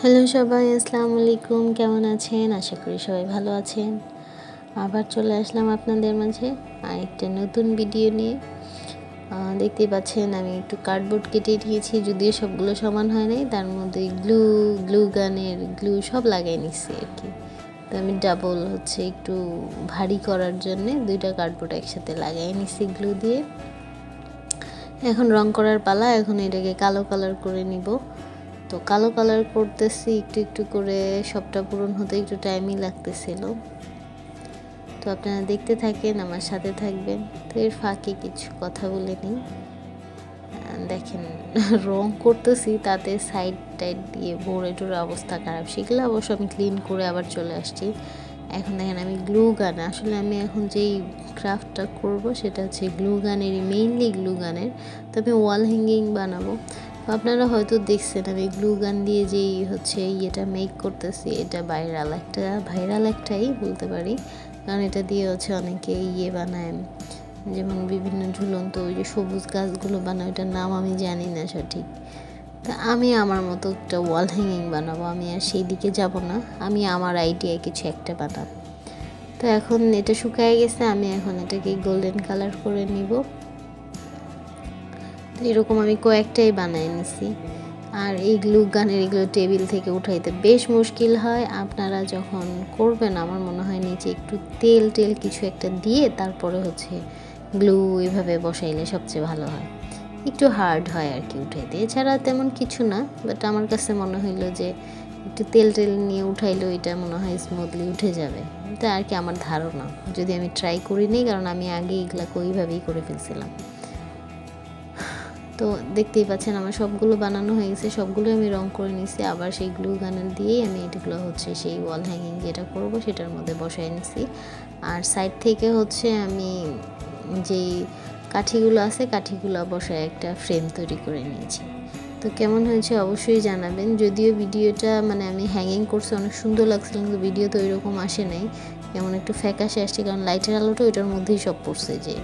Hello সবাই, আসসালামু আলাইকুম। কেমন আছেন? আশা করি সবাই ভালো আছেন। আবার চলে আসলাম আপনাদের মাঝে আরেকটা নতুন ভিডিও নিয়ে। দেখতেই পাচ্ছেন আমি একটু কার্ডবোর্ড কেটে নিয়েছি, যদিও সবগুলো সমান হয় নাই। তার মধ্যে গ্লু গানের গ্লু সব লাগাই নিচ্ছি আর কি। তো আমি ডাবল একটু ভারী করার জন্যে দুইটা কার্ডবোর্ড একসাথে লাগাই নিচ্ছি গ্লু দিয়ে। এখন রং করার পালা। এখন এটাকে কালো কালার করে নিব। তো কালো কালার করতেছি একটু একটু করে, সবটা পূরণ হতে একটু টাইমই লাগতেছিল। তো আপনারা দেখতে থাকেন, আমার সাথে থাকবেন। তো এর ফাঁকে কিছু কথা বলে নিই। দেখেন রং করতেছি, তাতে সাইড টাইড দিয়ে ভরে টরে অবস্থা খারাপ। সেগুলো অবশ্য আমি ক্লিন করে আবার চলে আসছি। এখন দেখেন আমি গ্লু গান, আসলে আমি এখন যেই ক্রাফটটা করব সেটা হচ্ছে গ্লু গানেরই, মেইনলি গ্লু গানের। তো আমি ওয়াল হ্যাঙ্গিং বানাবো। আপনারা হয়তো দেখছেন আমি গ্লু গান দিয়ে যেই ইয়েটা মেক করতেছি, এটা ভাইরাল একটাই বলতে পারি। কারণ এটা দিয়ে অনেকে বানায়, যেমন বিভিন্ন ঝুলন্ত ওই যে সবুজ গাছগুলো বানায়, ওটার নাম আমি জানি না সঠিক। তা আমি আমার মতো একটা ওয়াল হ্যাঙ্গিং বানাবো। আমি আর সেই দিকে যাব না, আমি আমার আইডিয়ায় কিছু একটা বানাবো। তো এখন এটা শুকায় গেছে, আমি এখন এটাকে গোল্ডেন কালার করে নিব। তো এরকম আমি কয়েকটাই বানাই নিছি। আর এই গ্লু গানের এগুলো টেবিল থেকে উঠাইতে বেশ মুশকিল হয়। আপনারা যখন করবেন, আমার মনে হয় নিচে একটু তেল কিছু একটা দিয়ে তারপরে গ্লু এভাবে বসাইলে সবচেয়ে ভালো হয়। একটু হার্ড হয় আর কি উঠাইতে, এছাড়া তেমন কিছু না। বাট আমার কাছে মনে হইলো যে একটু তেল নিয়ে উঠাইলেও এটা মনে হয় স্মুথলি উঠে যাবে। এটা আর কি আমার ধারণা, যদি আমি ট্রাই করিনি, কারণ আমি আগে এগুলাকে ওইভাবেই করে ফেলছিলাম। তো দেখতেই পাচ্ছেন আমার সবগুলো বানানো হয়ে গেছে, সবগুলো আমি রং করে নিছি। আবার সেই গ্লু গানের দিয়েই আমি এগুলো সেই ওয়াল হ্যাঙ্গিং যেটা করব সেটার মধ্যে বসাই নিছি। আর সাইড থেকে আমি যেই কাঠিগুলো আছে কাঠিগুলো বসায় একটা ফ্রেম তৈরি করে নিয়েছি। তো কেমন হয়েছে অবশ্যই জানাবেন। যদিও ভিডিওটা আমি হ্যাঙ্গিং করছি, অনেক সুন্দর লাগছিল, কিন্তু ভিডিও তো ওইরকম আসে নাই, কেমন একটু ফ্যাকাশে আসছে, কারণ লাইটের আলোটা ওইটার মধ্যেই সব পড়ছে যে